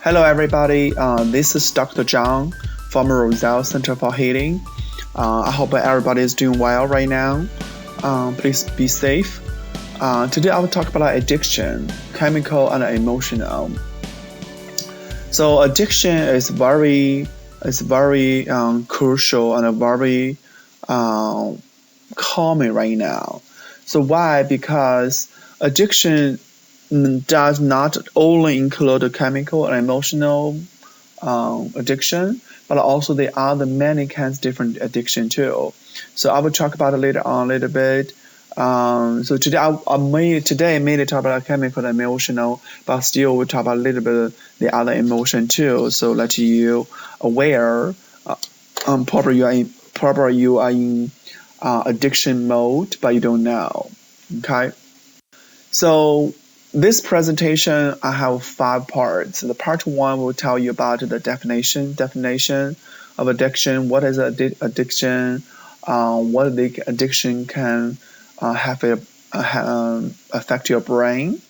Hello everybody, this is Dr. Zhang from Roselle Center for Healing. I hope everybody is doing well right now. Please be safe. Today I will talk about addiction, chemical and emotional. So addiction is very crucial and very common right now. So why? Because addiction does not only include the chemical and emotional addiction, but also there are the many kinds of different addiction too. So I will talk about it later on a little bit. So today I mainly talk about chemical and emotional, but still we'll talk about a little bit of the other emotion too. So let you aware, probably you are in addiction mode, but you don't know. Okay. So this presentation, I have 5 parts. The part 1 will tell you about the definition of addiction. What is addiction? What the addiction can affect your brain.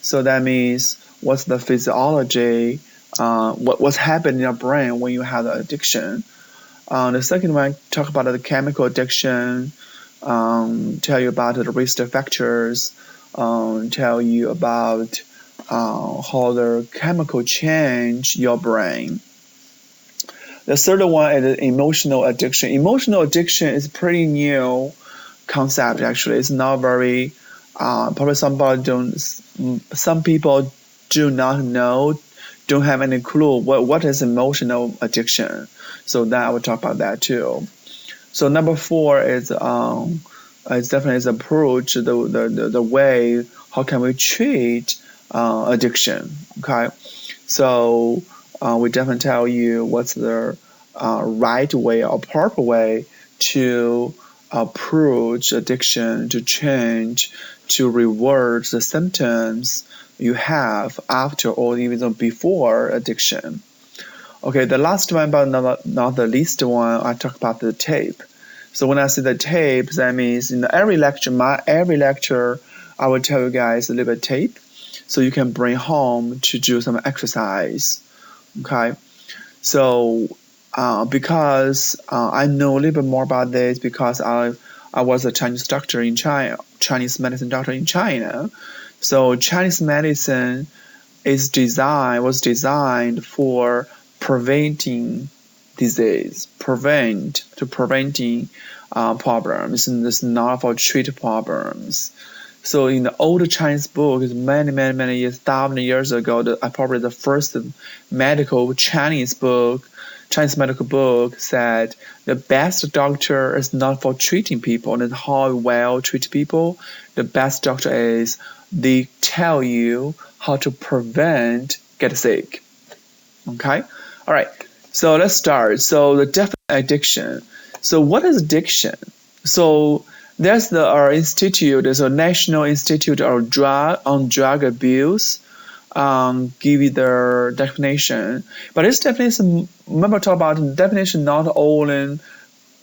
So that means what's the physiology, what's happening in your brain when you have the addiction. The second one, talk about the chemical addiction, tell you about the risk factors, tell you about how the chemical change your brain. The third one is emotional addiction. Emotional addiction is pretty new concept actually. It's not very probably some people do not know, don't have any clue what is emotional addiction. So that I will talk about that too. So number 4 is it's definitely approach the way how can we treat addiction. Okay, so we definitely tell you what's the right way or proper way to approach addiction, to change, to reverse the symptoms you have after or even before addiction. Okay, the last one but not the least one, I talk about the tape. So when I say the tape, that means in every lecture, I will tell you guys a little bit tape, so you can bring home to do some exercise. Okay, so because I know a little bit more about this because I was a Chinese doctor in China, Chinese medicine doctor in China. So Chinese medicine was designed for preventing disease, preventing problems, and it's not for treat problems. So in the old Chinese book, many years, 1,000 years ago, probably the first Chinese medical book said the best doctor is not for treating people and how well treat people. The best doctor is they tell you how to prevent get sick. Okay, all right. So let's start. So the definition of addiction. So what is addiction? So there's the institute. There's a National Institute on Drug Abuse. Give you the definition. But this definition, remember talk about the definition not only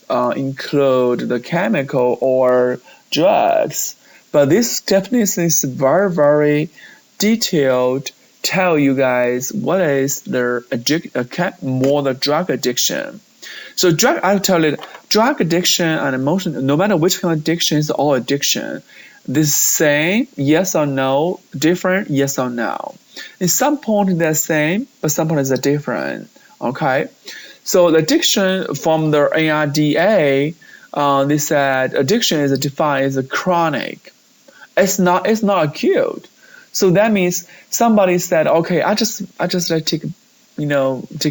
include the chemical or drugs, but this definition is very detailed. Tell you guys what is the drug addiction. So I'll tell you, drug addiction and emotion, no matter which kind of addiction, is all addiction. The same, yes or no, different, yes or no. At some point they're same, but some point they're different. Okay, so the addiction from the NIDA, they said addiction is defined as a chronic. It's not acute. So that means somebody said, okay, I just like take a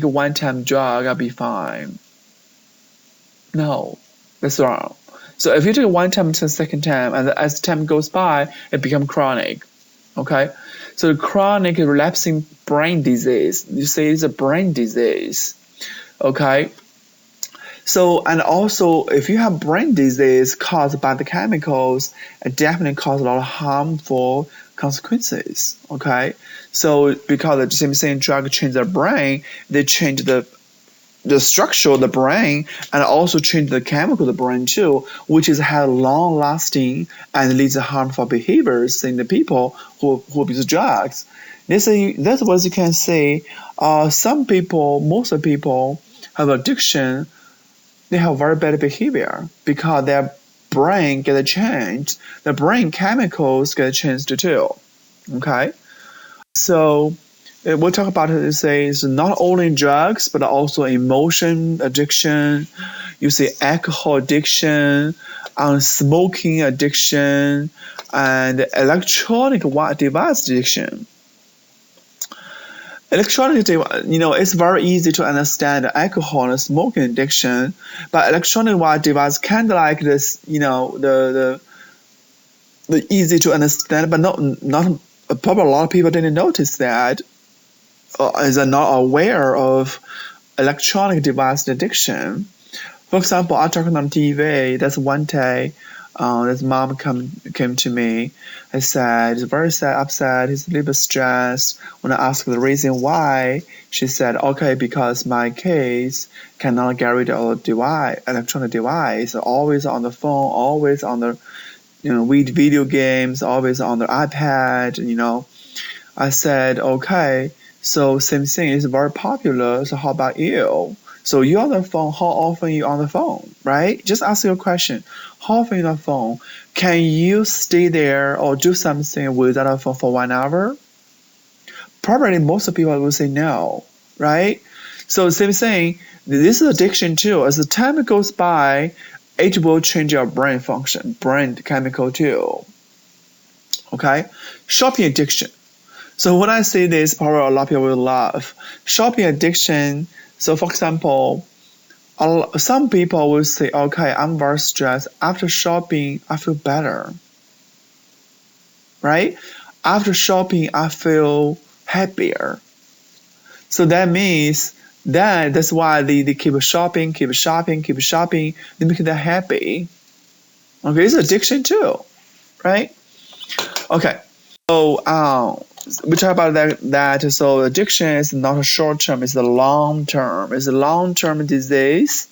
one-time drug, I'll be fine. No, that's wrong. So if you take it one time to the second time, and as time goes by, it becomes chronic. Okay, so chronic relapsing brain disease. You say it's a brain disease. Okay. So, and also, if you have brain disease caused by the chemicals, it definitely causes a lot of harmful consequences. Okay, so because the same drug change the brain, they change the structure of the brain and also change the chemical of the brain too, which is have long-lasting and leads to harmful behaviors in the people who abuse drugs. That's what you can see. Some people, most of the people have addiction. They have very bad behavior because their brain get changed. The brain chemicals get changed too. Okay, so we'll talk about it. It's not only drugs, but also emotion addiction. You see alcohol addiction, smoking addiction, and electronic device addiction. Electronic device, it's very easy to understand alcohol and smoking addiction, but electronic device kind of like this, the easy to understand, but not probably a lot of people didn't notice that, is not aware of electronic device addiction. For example, I talking on TV. That's one day, this mom came to me. I said, he's very sad, upset. He's a little bit stressed. When I asked the reason why, she said, okay, because my kids cannot get rid of electronic device. Always on the phone, always on the, read video games, always on the iPad. I said, okay, so same thing is very popular. So how about you? So you're on the phone, how often you on the phone, right? Just ask your question. How often you on the phone? Can you stay there or do something without a phone for 1 hour? Probably most people will say no, right? So same thing, this is addiction too. As the time goes by, it will change your brain function, brain chemical too. Okay? Shopping addiction. So when I say this, probably a lot of people will laugh. Shopping addiction. So for example, some people will say, okay, I'm very stressed. After shopping, I feel better. Right? After shopping, I feel happier. So that means that's why they keep shopping. They make them happy. Okay, it's addiction too. Right? Okay. So we talk about that. So addiction is not a short term; it's a long term. It's a long term disease.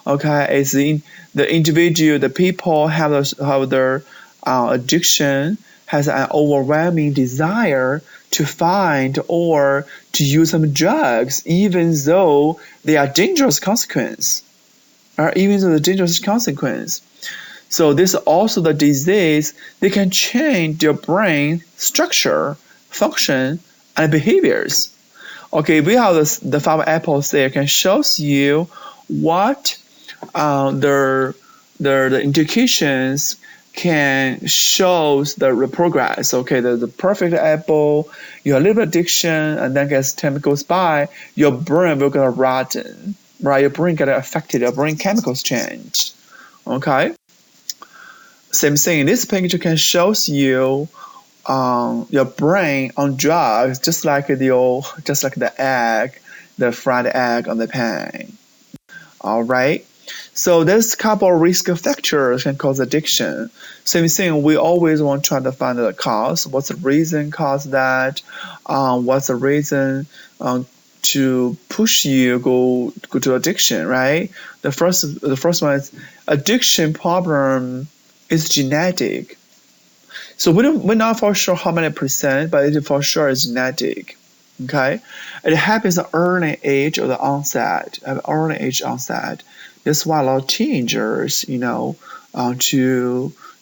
Okay, it's the individual, the people have their addiction has an overwhelming desire to find or to use some drugs, even though they are dangerous consequence, or even though the dangerous consequence. So this is also the disease. They can change your brain structure, function, and behaviors. Okay, we have the 5 apples there can shows you what the indications can shows the progress. Okay, the perfect apple, you have a little addiction, and then as time goes by, your brain will get rotten, right? Your brain get affected, your brain chemicals change. Okay. Same thing. This picture can shows you your brain on drugs, just like the egg, the fried egg on the pan. All right. So there's a couple of risk factors can cause addiction. Same thing. We always want to try to find the cause. What's the reason cause that? What's the reason to push you go to addiction? Right. The first one is addiction problem. Is genetic. So we're not for sure how many percent, but it for sure is genetic. Okay, it happens at early age of the onset, That's why a lot of teenagers,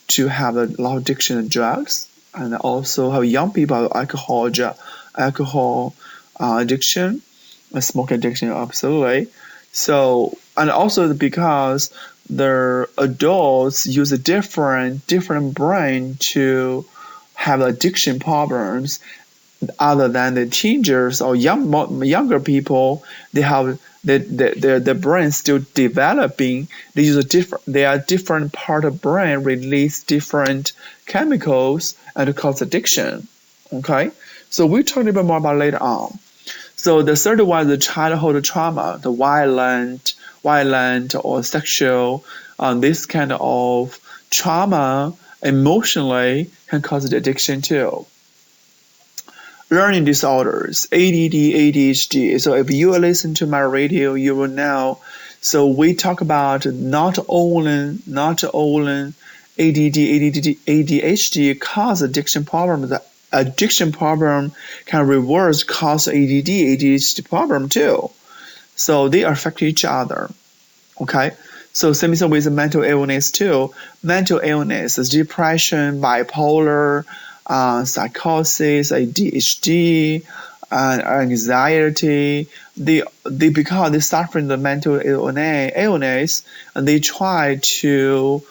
to have a lot of addiction to drugs, and also have young people with alcohol addiction, smoking addiction, absolutely. So, and also because the adults use a different brain to have addiction problems, other than the teenagers or younger people, they have their brain still developing. They use different part of brain release different chemicals and cause addiction. Okay, so we'll talk a little bit more about later on. So the third one is the childhood trauma, the violent or sexual, this kind of trauma emotionally can cause the addiction too. Learning disorders, ADD, ADHD. So if you listen to my radio, you will know. So we talk about not only ADD, ADHD cause addiction problems addiction problem can reverse cause ADHD problem too. So they affect each other. Okay. So same thing with mental illness too. Mental illness is depression, bipolar, psychosis, ADHD, anxiety. They because they suffer from the mental illness, and they try to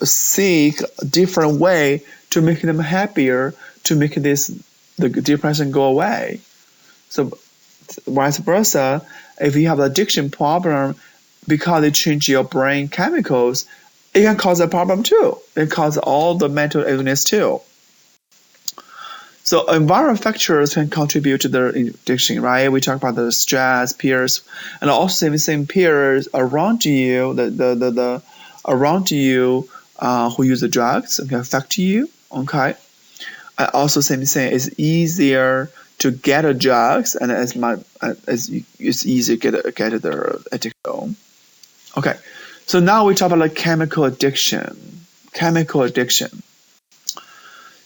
seek a different way to make them happier, to make the depression go away. So vice versa, if you have addiction problem, because they change your brain chemicals, it can cause a problem too. It causes all the mental illness too. So environmental factors can contribute to the addiction, right? We talk about the stress, peers, and also same peers around you, the around you who use the drugs can affect you. Okay. And also same thing, it's easier to get a drugs, and it's easier to get the addiction. Okay. So now we talk about like chemical addiction. Chemical addiction.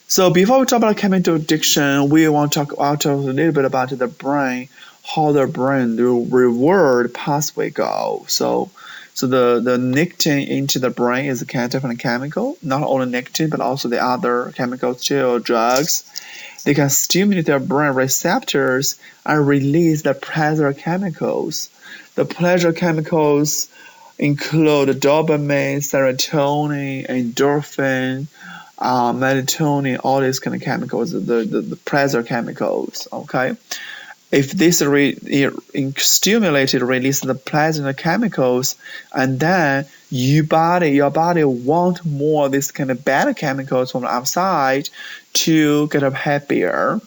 So before we talk about chemical addiction, we want to talk a little bit about the brain, how the brain, the reward pathway go. So the nicotine into the brain is a kind of different chemical, not only nicotine, but also the other chemicals too, drugs. They can stimulate their brain receptors and release the pleasure chemicals. The pleasure chemicals include dopamine, serotonin, endorphin, melatonin, all these kind of chemicals, the pleasure chemicals. Okay, if this stimulated release the pleasure chemicals, and then your body want more of this kind of bad chemicals from the outside to get up happier.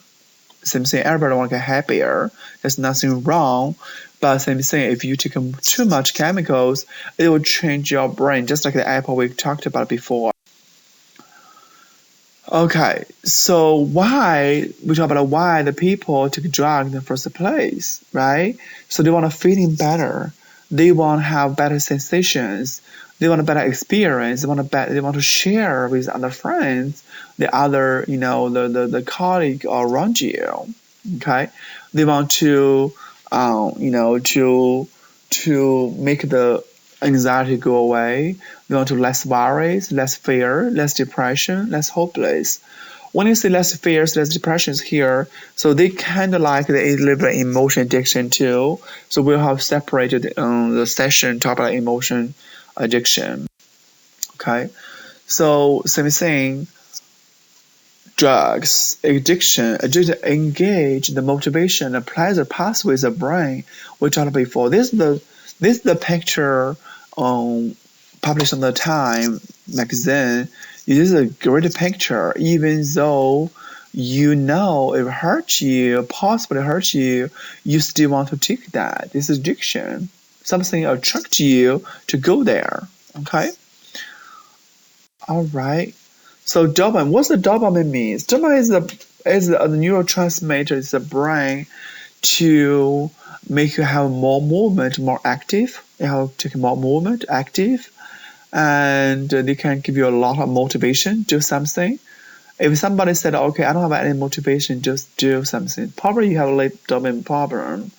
Same thing, everybody want to get happier. There's nothing wrong. But same thing, if you take too much chemicals, it will change your brain, just like the apple we talked about before. Okay, so why we talk about why the people take drugs in the first place, right? So they want to feeling better, they want to have better sensations, they want a better experience, they want to share with other friends, the other the colleague around you. Okay, they want to to make the anxiety go away. They want to less worries, less fear, less depression, less hopeless. When you say less fears, less depressions here, so they kind of like the live emotion addiction too. So we'll have separated the session talk about emotion addiction. Okay, so same thing. Drugs, addiction engage the motivation, the pleasure pathways of the brain. We talked before. This is the picture published on the Time magazine. It is a great picture, even though it hurts you, possibly hurts you, you still want to take that. This is addiction. Something attracts you to go there. Okay? All right. So dopamine, what's the dopamine means? Dopamine is a neurotransmitter. It's the brain to make you have more movement, more active. You have to take more movement, active, and they can give you a lot of motivation, do something. If somebody said, okay, I don't have any motivation, just do something, probably you have a late dopamine problem.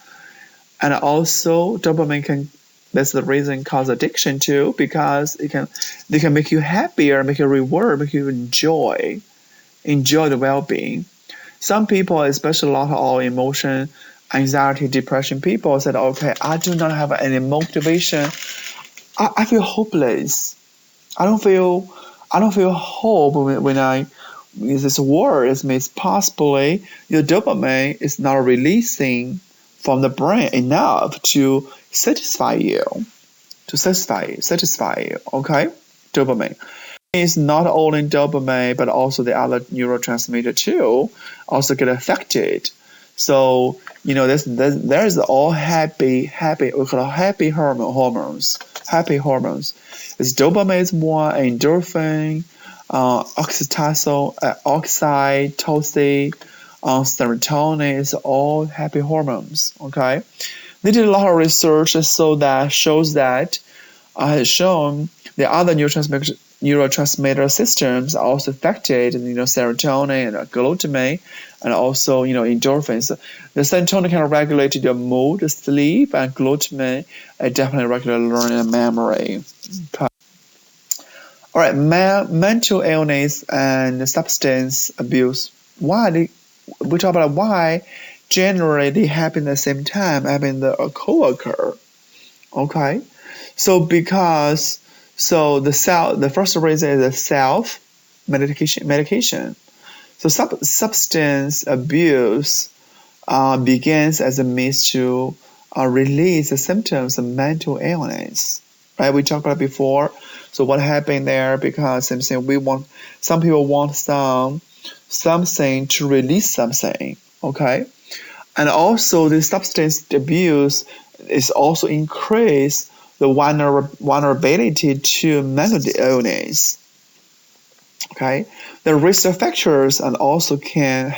And also dopamine that's the reason cause addiction too, because they can make you happier, make you reward, make you enjoy the well-being. Some people, especially a lot of all emotion, anxiety, depression people said, okay, I do not have any motivation. I feel hopeless. I don't feel hope when this word. It means possibly your dopamine is not releasing from the brain enough to satisfy you. Okay, dopamine. It's not only dopamine, but also the other neurotransmitter too also get affected. So there's all happy we call happy hormones. Happy hormones. It's dopamine is one, endorphin, oxytocin, serotonin is all happy hormones. Okay, they did a lot of research shows that has shown the other neurotransmitters neurotransmitter systems are also affected, serotonin and glutamate, and also, endorphins. The serotonin can regulate your mood, sleep, and glutamate definitely regulate learning and memory. Okay. All right, mental illness and substance abuse. We talk about why generally they happen at the same time, having the co-occur. Okay, so the first reason is the self medication. So substance abuse begins as a means to release the symptoms of mental illness. Right, we talked about before. So what happened there? Because some people want something to release something. Okay, and also the substance abuse is also increase the vulnerability to mental illness. Okay, the risk factors and also can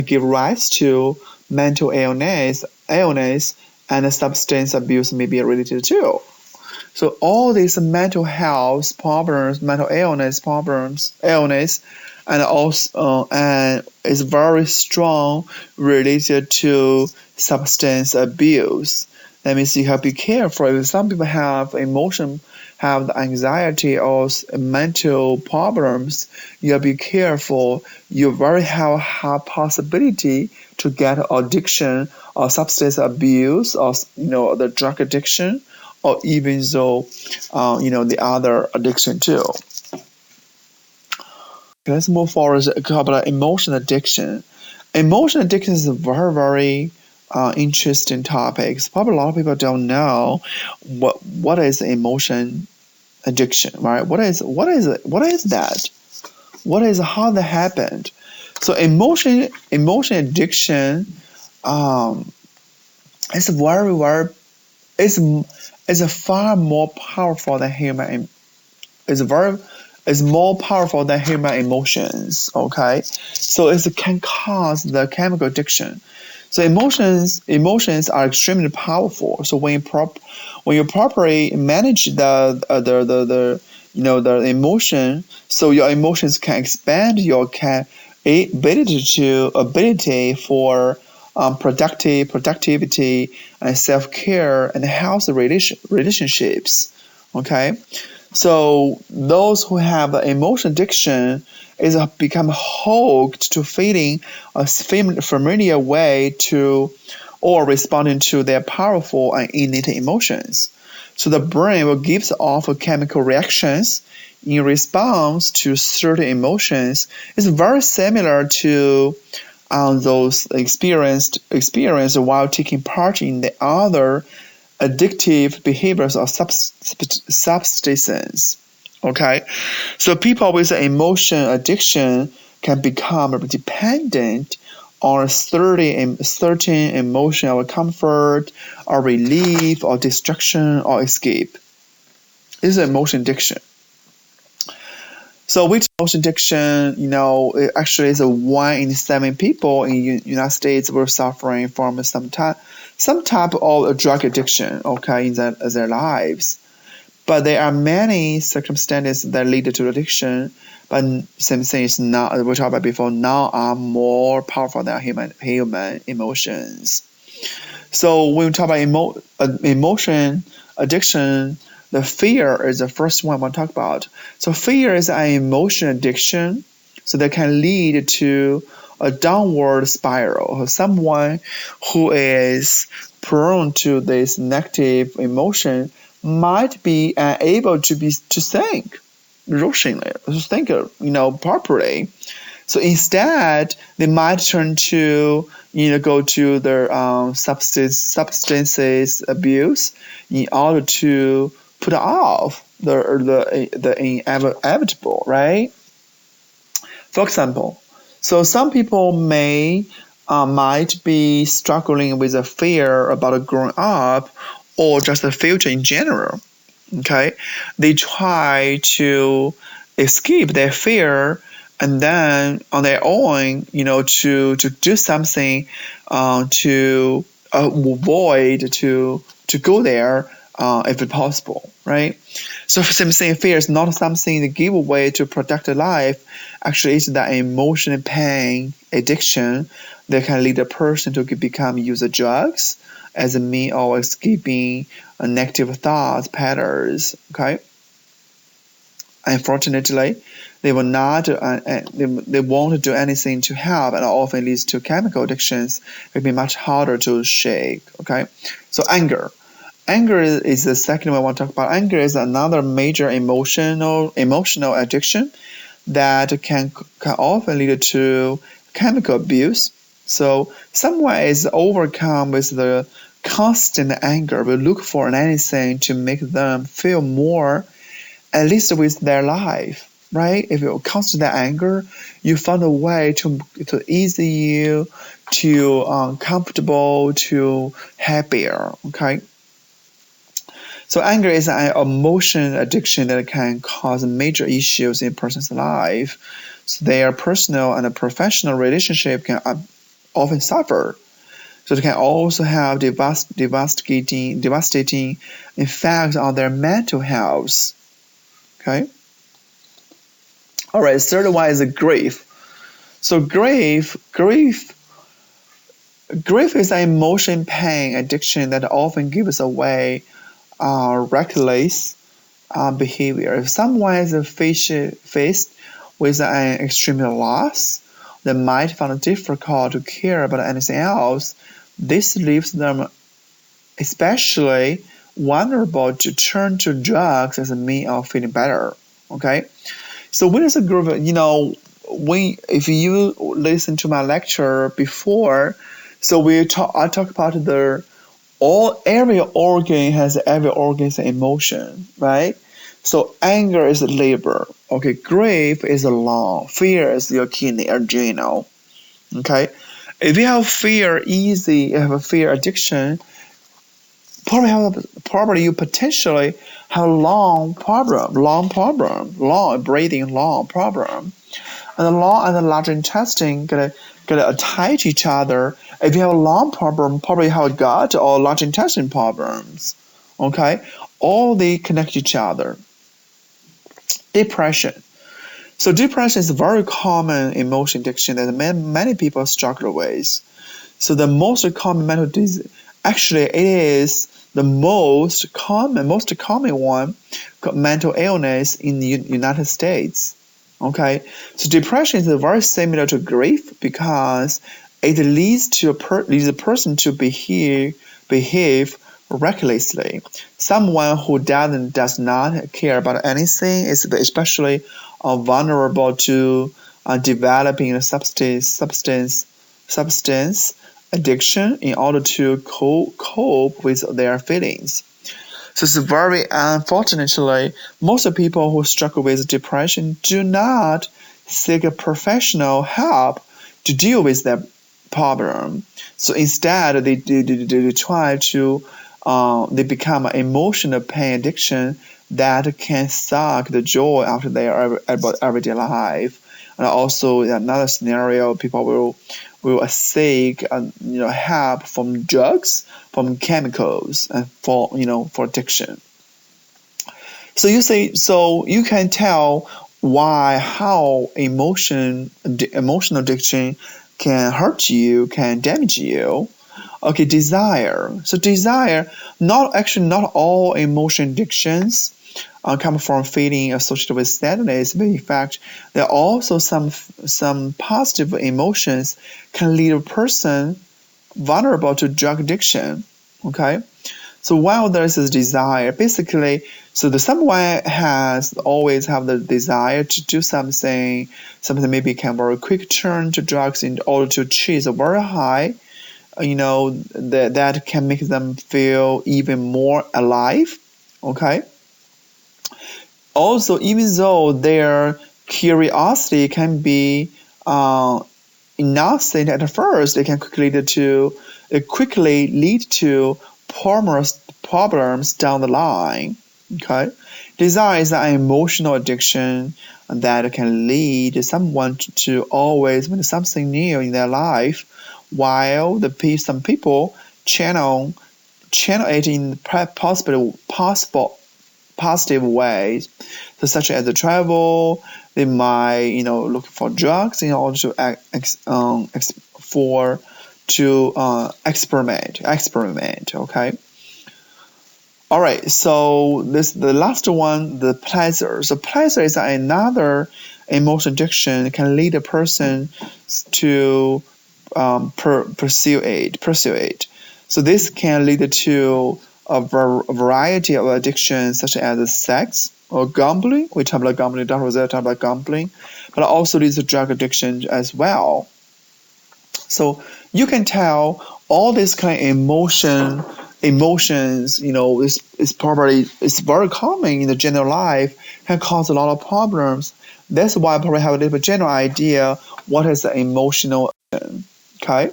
give rise to mental illness, and substance abuse may be related too. So all these mental health problems, mental illness problems, and also and is very strong related to substance abuse. That means you have to be careful. If some people have have the anxiety or mental problems, you have to be careful. You very have possibility to get addiction or substance abuse or the drug addiction, or even though the other addiction too. Let's move forward to talk about emotion addiction. Emotion addiction is a very, very interesting topic. Probably a lot of people don't know what is emotion addiction, right? What is that? How that happened? So emotion addiction is very, very is far more powerful than human. Is more powerful than human emotions. Okay, so it can cause the chemical addiction. So emotions are extremely powerful. So when you properly manage the emotion, so your emotions can expand your ability for productivity and self-care and healthy relationships. Okay, so those who have emotion addiction is become hooked to feeling a familiar way to or responding to their powerful and innate emotions. So the brain will give off chemical reactions in response to certain emotions. It's very similar to those experienced while taking part in the other addictive behaviors or substances. Okay, so people with emotion addiction can become dependent on certain emotional comfort or relief or distraction or escape. This is emotion addiction. So with emotion addiction, it actually is 1 in 7 people in United States were suffering from some type of drug addiction, okay, in their lives. But there are many circumstances that lead to addiction, but same thing is not, we talked about before, now are more powerful than human emotions. So when we talk about emotion addiction, the fear is the first one I want to talk about. So fear is an emotion addiction, so that can lead to a downward spiral. Someone who is prone to this negative emotion might be unable to think rationally, to think properly. So instead, they might turn to go to their substances abuse in order to put off the inevitable, right? For example, so some people might be struggling with a fear about growing up or just the future in general. Okay, they try to escape their fear and then on their own, to do something to avoid to go there if it's possible, right? So same thing, fear is not something to give away to protect life. Actually, it's that emotion, pain, addiction that can lead a person to become user drugs as a means of escaping negative thoughts patterns. Okay. Unfortunately, they will not. They won't do anything to help, and often leads to chemical addictions. It will be much harder to shake. Okay. So anger. Anger is the second one I want to talk about. Anger is another major emotional addiction that can often lead to chemical abuse. So someone is overcome with the constant anger, will look for anything to make them feel more, at least with their life, right? If you're constant anger, you find a way to ease you, to comfortable, to happier, okay? So anger is an emotion addiction that can cause major issues in a person's life. So their personal and professional relationship can often suffer. So it can also have devastating effects on their mental health. Okay. All right. Third one is grief. So grief is an emotion pain addiction that often gives away reckless behavior. If someone is faced with an extreme loss, they might find it difficult to care about anything else. This leaves them especially vulnerable to turn to drugs as a means of feeling better. Okay, so when it's a group, if you listen to my lecture before, so I talk about every organ has emotion, right? So anger is liver, okay, grief is the lung, fear is your kidney, adrenal, okay? If you have fear you have a fear addiction, probably you potentially have lung breathing problem. And the lung and the large intestine gonna attach each other. If you have a lung problem, probably have a gut or large intestine problems. Okay, all they connect each other. Depression. So depression is a very common emotion addiction that many people struggle with. So the most common mental disease, actually it is the most common one, mental illness in the United States. Okay, so depression is very similar to grief because it leads a person to behave recklessly. Someone who does not care about anything is especially vulnerable to developing a substance addiction in order to cope with their feelings. So it's very unfortunately, most of people who struggle with depression do not seek a professional help to deal with their problem. So instead, they try to they become an emotional pain addiction that can suck the joy out of their everyday life. And also another scenario, people will seek help from drugs, from chemicals, and for addiction. So you can tell how emotional addiction can hurt you, can damage you. Okay, desire. So desire, not all emotion addictions come from feeling associated with sadness, but in fact, there are also some positive emotions can lead a person vulnerable to drug addiction. Okay, so while there is a desire, basically, so someone always have the desire to do something maybe can very quick turn to drugs in order to achieve a very high, that can make them feel even more alive. Okay. Also, even though their curiosity can be innocent at first, it can quickly lead to problems down the line. Okay, desire is an emotional addiction that can lead someone to always want something new in their life, while some people channel channel it in possible positive ways, so such as the travel. They might look for drugs in order to experiment. Okay. All right, so the last one, the pleasure. So pleasure is another emotion addiction, can lead a person to pursue it. So this can lead to a variety of addictions, such as sex or gambling. We talk about gambling. Dr. Roselle talked about gambling, but also leads to drug addiction as well. So you can tell all this kind of emotions, is very common in the general life, can cause a lot of problems. That's why I probably have a little bit general idea what is the emotional addiction. Okay,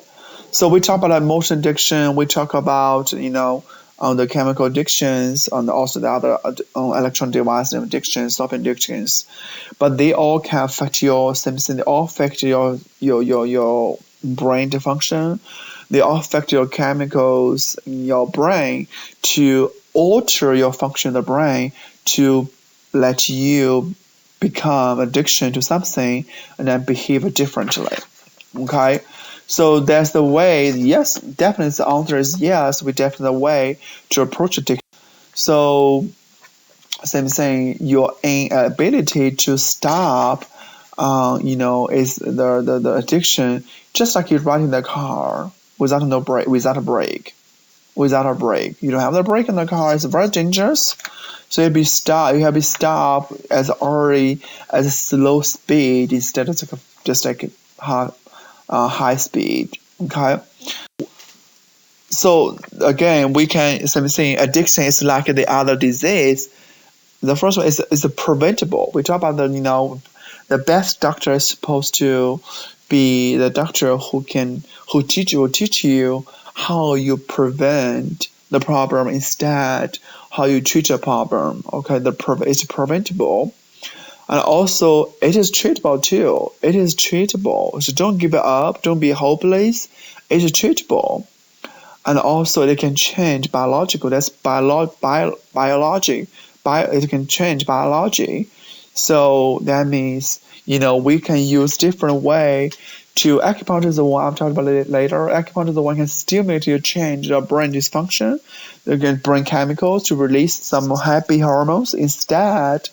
so we talk about emotion addiction. We talk about the chemical addictions, and also the other electronic device addictions, software addictions, but they all can affect your symptoms. They all affect your brain function. They all affect your chemicals in your brain to alter your function of the brain to let you become addiction to something and then behave differently. Okay, so that's the way. Yes, definitely the answer is yes. We definitely the way to approach addiction. So same thing. Your inability to stop, is the addiction. Just like you're riding the car without a brake. You don't have the brake in the car. It's very dangerous. So you have to be stopped as early as a slow speed instead of just like high speed. Okay. So again, we can say addiction is like the other disease. The first one is preventable. We talk about the best doctor is supposed to be the doctor who will teach you how you prevent the problem instead how you treat the problem. Okay, it's preventable. And also, it is treatable too. It is treatable. So don't give it up. Don't be hopeless. It is treatable. And also, it can change biological. That's biology. It can change biology. So that means, we can use different way to acupuncture is the one I'm talking about later. Acupuncture is the one can stimulate you change the brain dysfunction. You can bring chemicals to release some happy hormones instead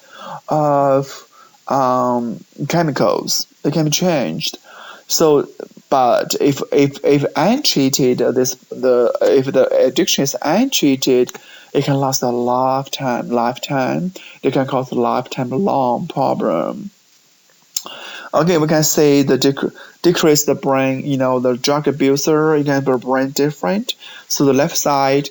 of chemicals. They can be changed. So, but if untreated, if the addiction is untreated, it can last a lifetime. It can cause a lifetime long problem. Okay, we can say the decrease the brain, the drug abuser, it can be brain different. So the left side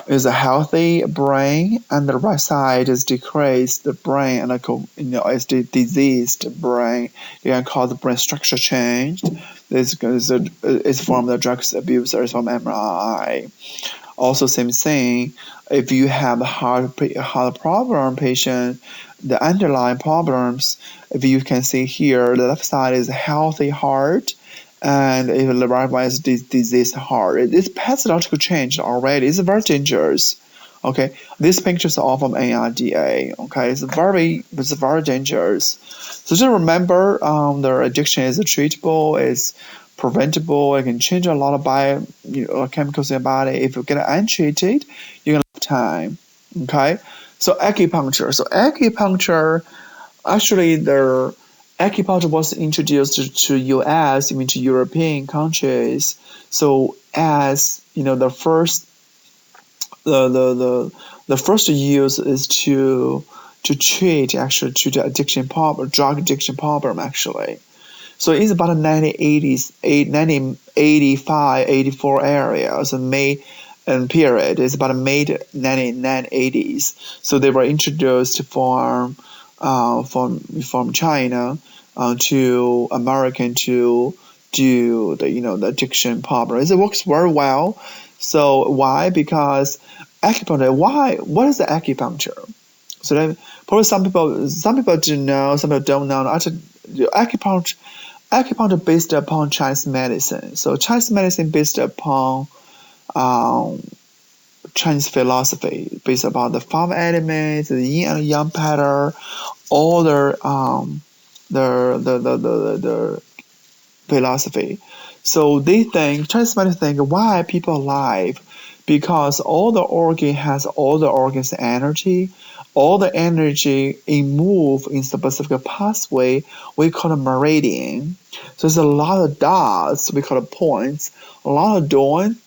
is a healthy brain, and the right side is decreased the brain, and it's the diseased brain. You can cause the brain structure changed. This is from the drug abuser, it's from MRI. Also, same thing. If you have a heart problem patient, the underlying problems, if you can see here, the left side is a healthy heart, and if the right one is diseased heart. It's pathological change already. It's very dangerous. Okay, these pictures are all from NIDA. Okay, it's very dangerous. So just remember, the addiction is treatable. It's preventable. It can change a lot of chemicals in your body. If you get untreated, you're gonna have time. Okay, so acupuncture. Actually, acupuncture was introduced to U.S. even to European countries. So as the first use is to treat the addiction problem, drug addiction problem actually. So it's about 1980s, 1985, 84 areas and period. It's about mid 1980s. So they were introduced from China to American to do the addiction problem. It works very well. So why? Because acupuncture. Why? What is the acupuncture? So then, probably some people do know, some people don't know. Actually, acupuncture based upon Chinese medicine. So Chinese medicine based upon Chinese philosophy based upon the 5 elements, the yin and yang pattern, all the philosophy. So they think, Chinese medicine think, why people alive? Because all the organ has all the organs energy. All the energy move in specific pathway, we call it meridian. So there's a lot of dots, we call it points, a lot of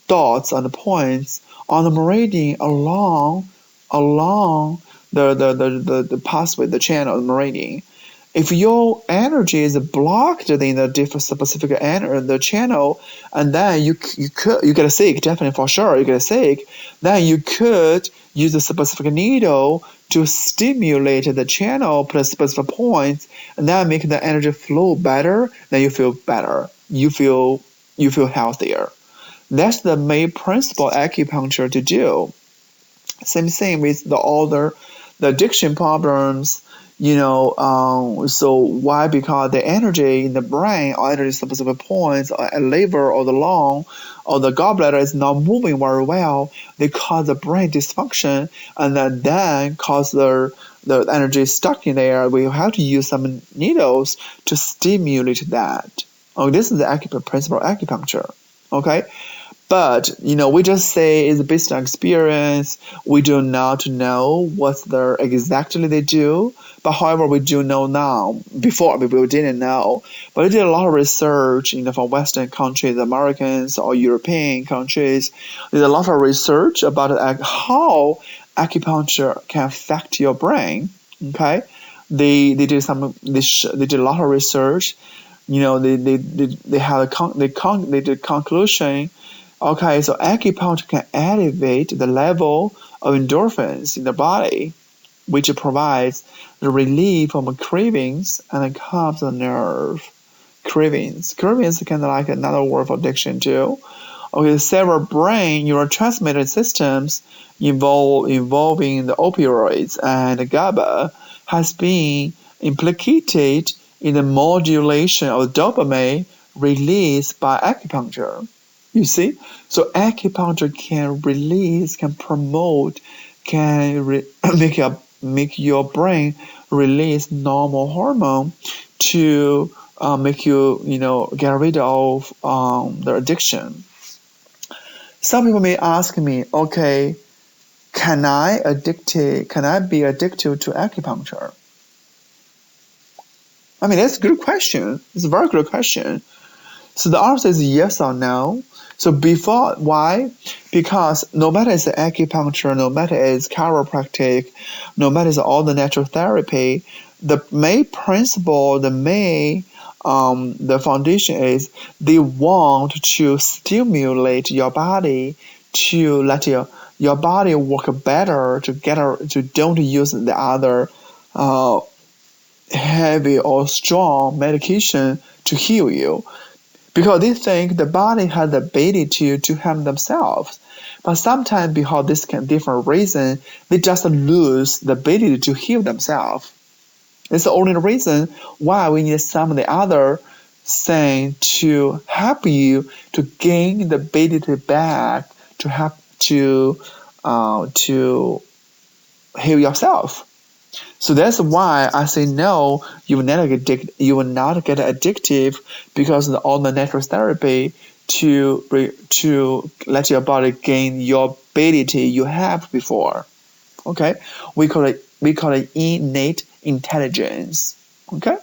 dots and points on the meridian along the pathway, the channel, the meridian. If your energy is blocked in the different specific the channel, and then you get sick, definitely for sure you get sick, then you could use a specific needle to stimulate the channel, put a specific points, and then make the energy flow better. Then you feel better. You feel healthier. That's the main principle acupuncture to do. Same thing with the addiction problems. So why? Because the energy in the brain or energy specific points or a liver or the lung or the gallbladder is not moving very well. They cause the brain dysfunction, and then cause the energy stuck in there. We have to use some needles to stimulate that. Oh, this is the principle of acupuncture. Okay. But, we just say it's based on experience. We do not know what exactly they do. But however, we do know now. Before, we didn't know. But we did a lot of research, from Western countries, Americans or European countries. There's a lot of research about how acupuncture can affect your brain. Okay, they did a lot of research. They did conclusion. Okay, so acupuncture can elevate the level of endorphins in the body, which provides the relief from cravings and calms the nerve. Cravings is kind of like another word for addiction too. Okay, several brain neurotransmitter systems involving the opioids and the GABA has been implicated in the modulation of dopamine released by acupuncture. You see, so acupuncture can promote, make your brain release normal hormone to make you get rid of the addiction. Some people may ask me, okay, can I be addicted to acupuncture? I mean, that's a good question. It's a very good question. So the answer is yes or no. So why? Because no matter it's acupuncture, no matter it's chiropractic, no matter it's all the natural therapy, the main principle, the foundation is they want to stimulate your body to let your body work better, to don't use the other heavy or strong medication to heal you. Because they think the body has the ability to help themselves. But sometimes because this different reason, they just lose the ability to heal themselves. It's the only reason why we need some of the other thing to help you to gain the ability back to help to heal yourself. So that's why I say no. You will not get addictive because of all the natural therapy to let your body gain your ability you have before. Okay, we call it innate intelligence. Okay.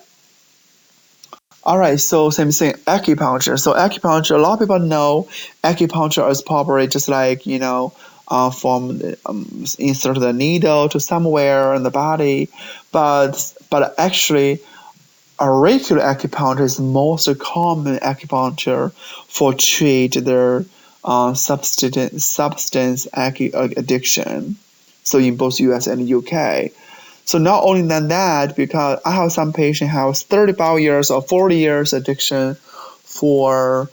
All right, so same thing, acupuncture. So acupuncture, a lot of people know acupuncture is probably just like from insert the needle to somewhere in the body, but actually, auricular acupuncture is most common acupuncture for treat their substance addiction. So in both US and UK. So not only than that, because I have some patient has 35 years or 40 years addiction for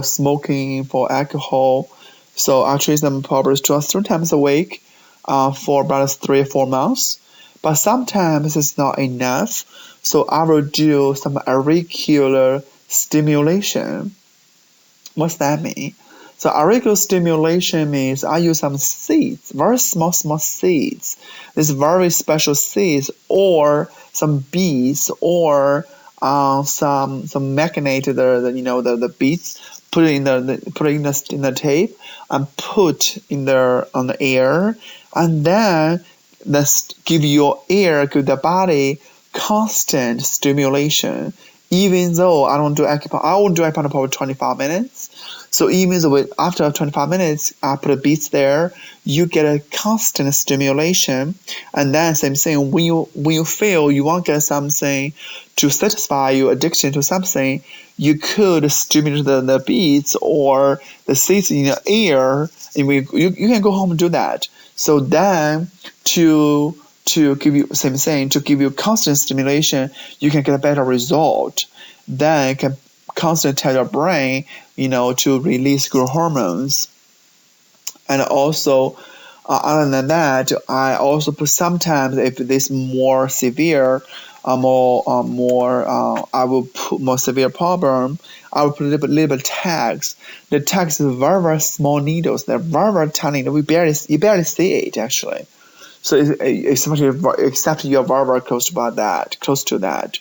smoking, for alcohol. So I treat them probably 2-3 times a week for about 3 or 4 months. But sometimes it's not enough. So I will do some auricular stimulation. What's that mean? So auricular stimulation means I use some seeds, very small seeds. This very special seeds or some beads or some magnet the beads, put it in the tape and put in the on the air, and then give the body constant stimulation. Even though I won't do acupuncture for 25 minutes. So even though after 25 minutes, I put a beads there, you get a constant stimulation. And then same thing, when you feel you want to get something to satisfy your addiction to something, you could stimulate the beads or the seeds in the air, and you can go home and do that. So then to give you same thing, to give you constant stimulation, you can get a better result. Then it can constantly tell your brain, to release growth hormones. And also, other than that, I also put sometimes if this more severe, I will put more severe problem. I will put a little bit tags. The tags is very very small needles. They're very very tiny. You barely see it actually. So except you're very very close to that.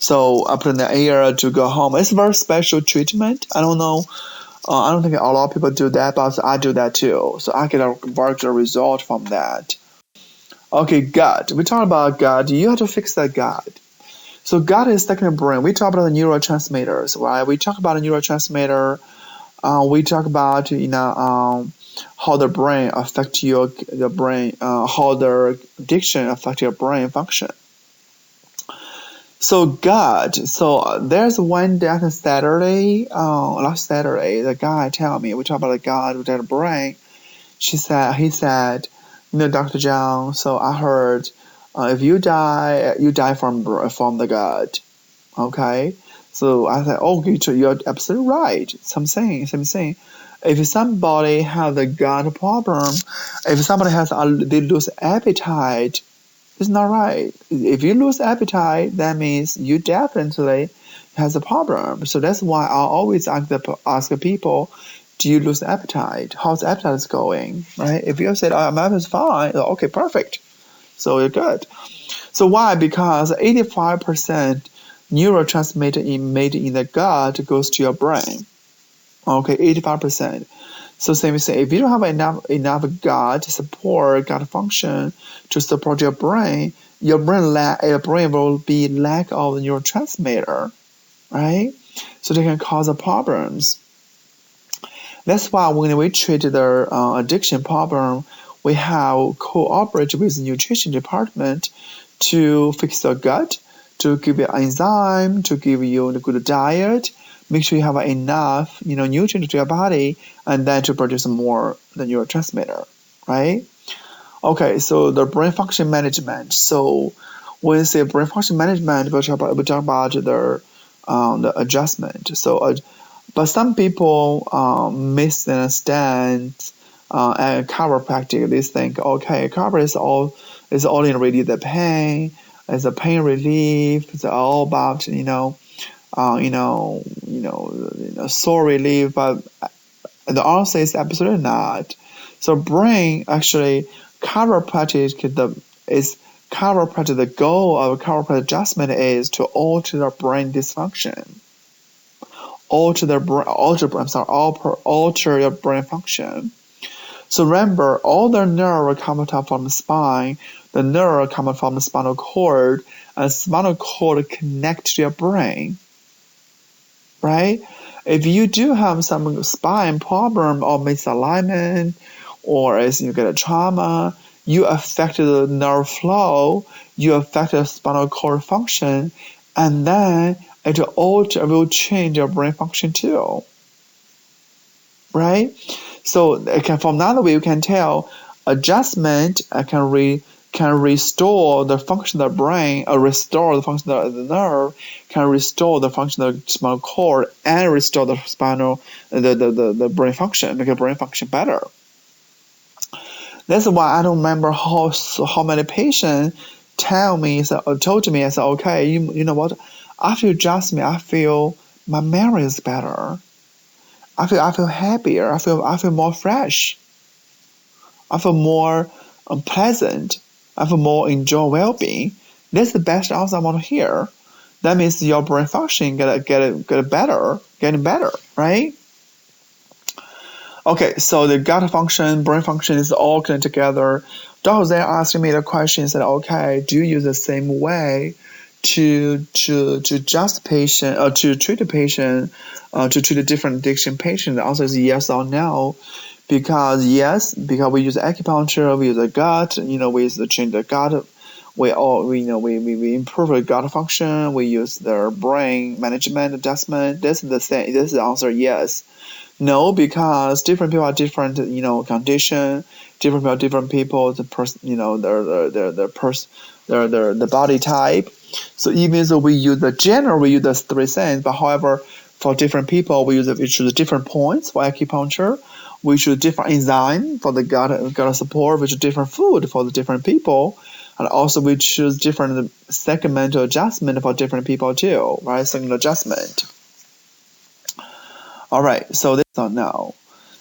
So I put in the air to go home. It's a very special treatment. I don't know. I don't think a lot of people do that, but I do that too. So I get a very good result from that. Okay, gut. We talk about gut. You have to fix that gut. So gut is second brain. We talk about the neurotransmitters, right? We talk about a neurotransmitter. We talk about how the brain affect the brain, how the addiction affect your brain function. So gut. So there's one day on Saturday, last Saturday, the guy tell me we talk about the gut with the brain. He said, Dr. Zhang. So I heard, if you die from the gut. Okay. So I said, oh, you're absolutely right. Something. If somebody has a gut problem, if somebody they lose appetite, it's not right. If you lose appetite, that means you definitely has a problem. So that's why I always ask people, do you lose appetite? How's appetite going? Right? If you said, my appetite is fine, okay, perfect. So you're good. So why? Because 85% neurotransmitter made in the gut goes to your brain. Okay, 85%. So same say, if you don't have enough gut to support gut function to support your brain will be lack of neurotransmitter, right? So they can cause problems. That's why when we treat the addiction problem, we have cooperate with the nutrition department to fix the gut, to give you enzyme, to give you a good diet. Make sure you have enough, nutrients to your body, and then to produce more the neurotransmitter, right? Okay, so the brain function management. So when we say brain function management, we talk about the adjustment. So, but some people misunderstand chiropractic. They think, okay, chiropractic is only really the pain, it's a pain relief. It's all about sore relief, but the answer is absolutely not. So brain actually chiropractic the goal of chiropractic adjustment is to alter the brain dysfunction, alter your brain function. So remember, all the nerve come from the spine, the nerve come from the spinal cord, and spinal cord connect to your brain. Right? If you do have some spine problem or misalignment, or as you get a trauma, you affect the nerve flow, you affect the spinal cord function, and then it will change your brain function too. Right? So from that way you can tell adjustment can restore the function of the brain, or restore the function of the nerve, can restore the function of the spinal cord, and restore the brain function, make the brain function better. That's why I don't remember how many patients told me, I said, okay, you know what? After you adjust me, I feel my memory is better. I feel happier. I feel more fresh. I feel more pleasant. I feel more enjoy well-being. That's the best answer I want to hear. That means your brain function getting better, right? Okay, so the gut function, brain function is all connected together. Dr. Jose asked me the question, said, okay, do you use the same way to adjust patient or to treat a patient, to treat a different addiction patient? The answer is yes or no. Because we use acupuncture, we use the gut, we use to change the gut. We improve the gut function. We use their brain management adjustment. This is the answer. Yes. No, because different people have different, condition. Different people, the their body type. So even though we use the three things, but however, for different people, we choose different points for acupuncture. We choose different enzyme for the gut support. We choose different food for the different people. And also we choose different segmental adjustment for different people too, right? Segmental adjustment. All right, so this is now.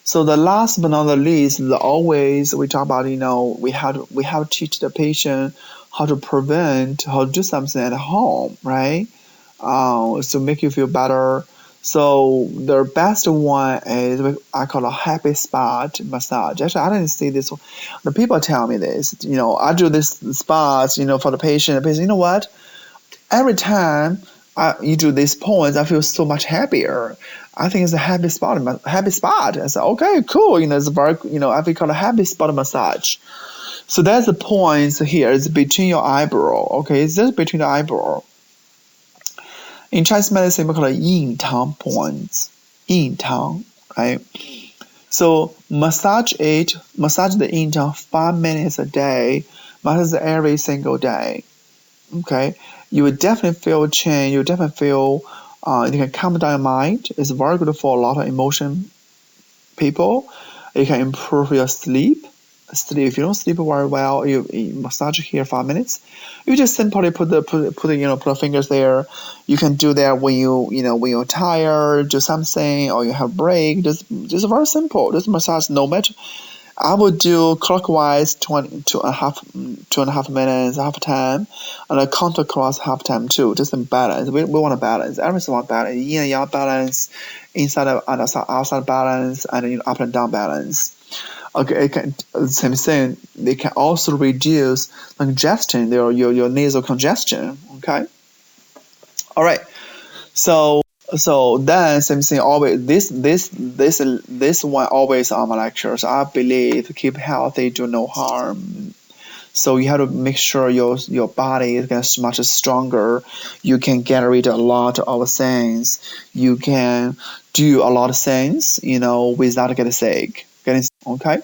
So the last but not the least, always we talk about, we have to teach the patient how to do something at home, right? To make you feel better. So the best one is I call a happy spot massage. Actually, I didn't see this one. The people tell me this. I do this spots, for the patient. The patient, you know what? Every time you do these points, I feel so much happier. I think it's a happy spot. I said, okay, cool. It's very, I call a happy spot massage. So that's the points here. It's between your eyebrow. Okay, it's just between the eyebrow. In Chinese medicine, we call it yin tang points. Yin tang, right? So massage the yin tang 5 minutes a day. Massage every single day. Okay, you will definitely feel change. You will definitely feel you can calm down your mind. It's very good for a lot of emotion people. It can improve your sleep. If you don't sleep very well, you massage here 5 minutes. You just simply put the fingers there. You can do that when when you're tired, do something, or you have break. Just very simple. Just massage no matter. I would do clockwise 2.5 minutes, half time, and counterclockwise half time too. Just in balance. We want to balance. Everything want balance. Yin and yang balance, inside and outside balance, and up and down balance. Okay, it can same thing. They can also reduce congestion, your nasal congestion. Okay. All right. So then same thing. Always this one always on my lectures. I believe keep healthy, do no harm. So you have to make sure your body is much stronger. You can get rid of a lot of things. You can do a lot of things, without getting sick. Okay.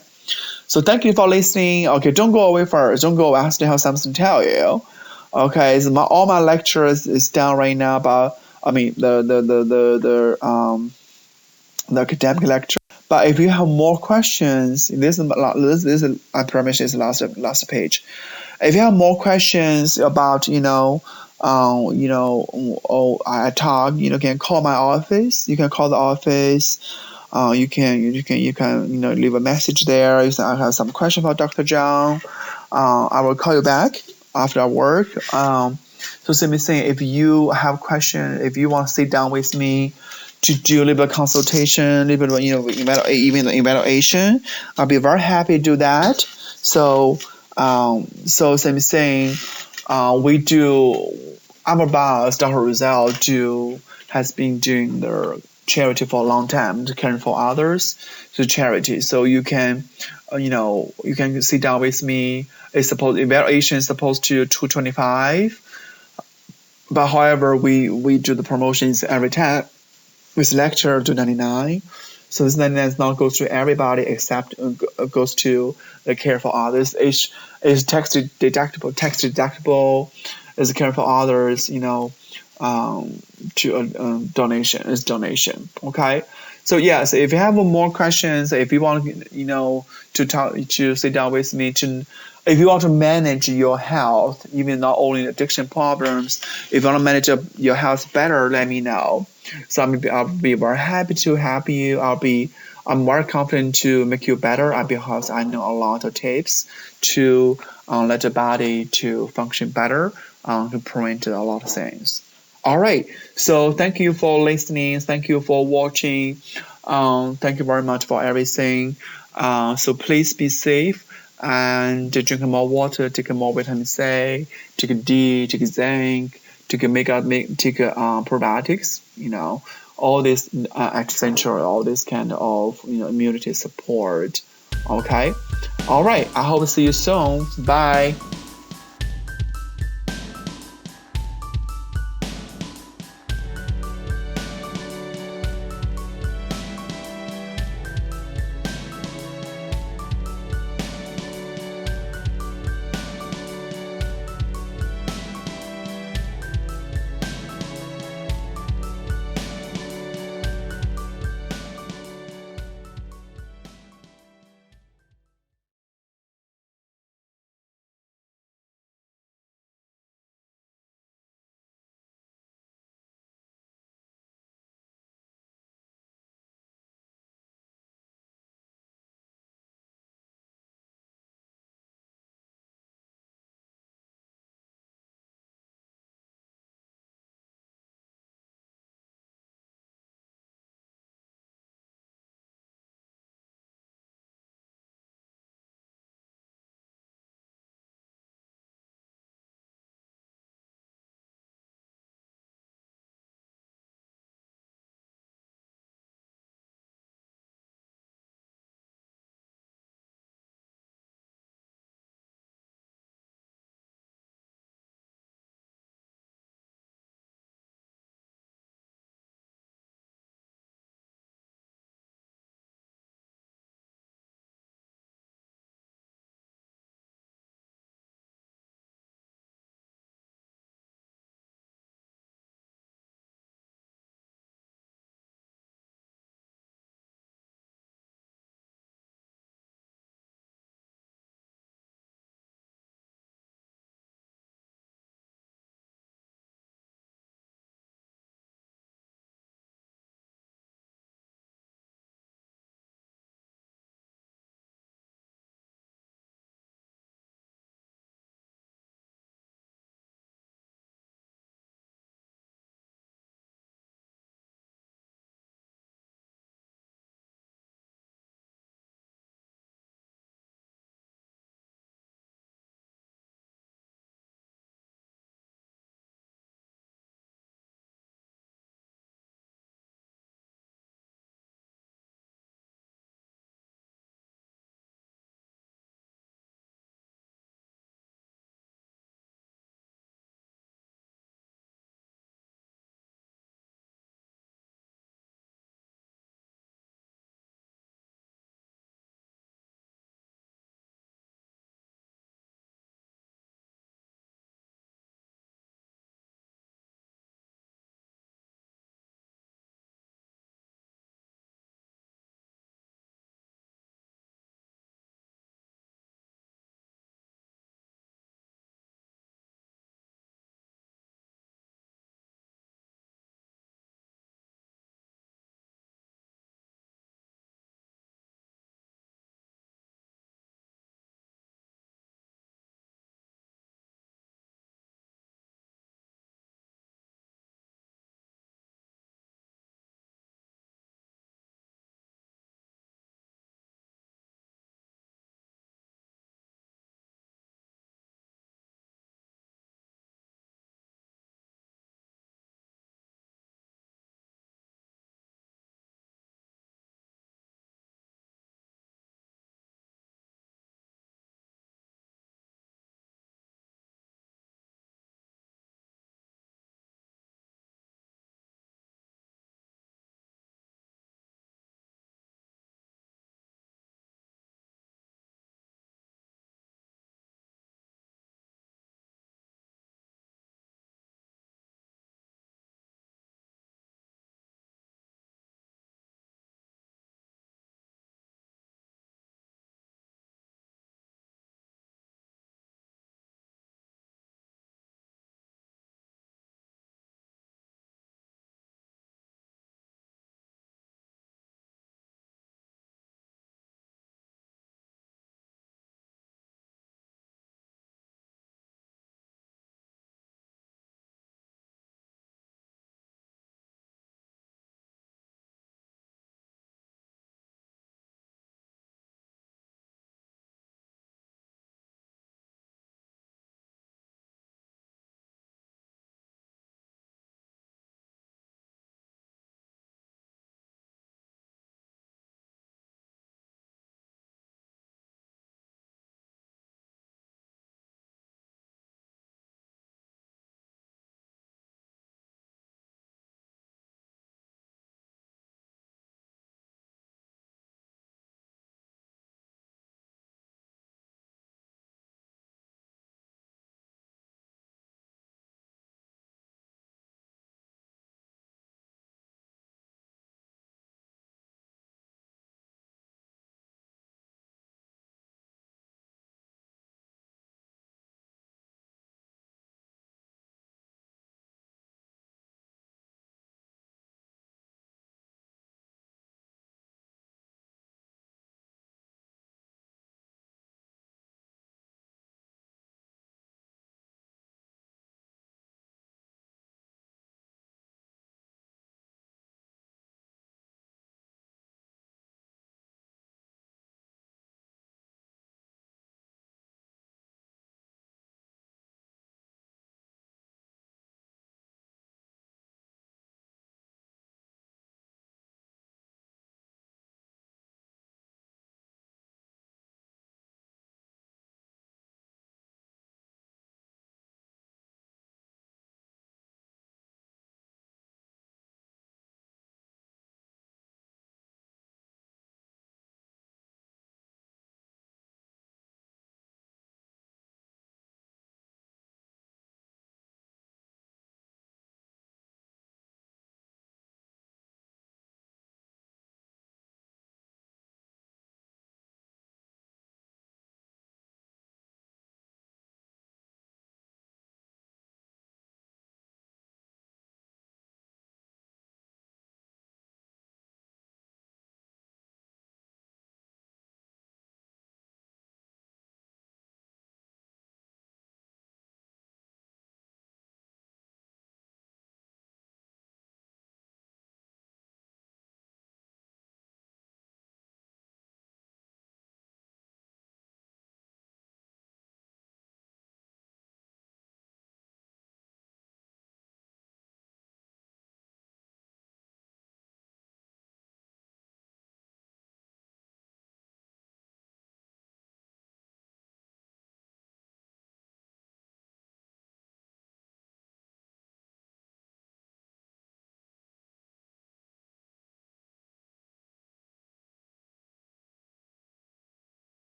So thank you for listening. Okay, don't go away first. Don't go. I still have something to tell you. Okay, so all my lectures is done right now, but I mean the academic lecture. But if you have more questions, this is I promise is last page. If you have more questions about I talk, you can call my office. You can call the office. You can leave a message there. You say I have some question for Dr. Zhang. I will call you back after work. So simply saying, if you have question, if you want to sit down with me to do a little bit of consultation, a little bit of even evaluation, I'll be very happy to do that. So simply saying, we do. Our boss, Dr. Roselle, has been doing the charity for a long time, to caring for others, to charity. So you can sit down with me. Evaluation is supposed to $225, but however we do the promotions every time with lecture $299. So this $99 not goes to everybody except goes to the care for others. It's tax deductible. Is care for others. To donation. Okay. So yes, if you have more questions, if you want, to sit down with me if you want to manage your health, even not only addiction problems, if you want to manage your health better, let me know. So I'll be very happy to help you. I'm very confident to make you better because I know a lot of tips to let the body to function better, to prevent a lot of things. All right. So thank you for listening. Thank you for watching. Thank you very much for everything. So please be safe and drink more water, take more vitamin C, take D, take zinc, take probiotics. All this essential, all this kind of immunity support. Okay. All right. I hope to see you soon. Bye.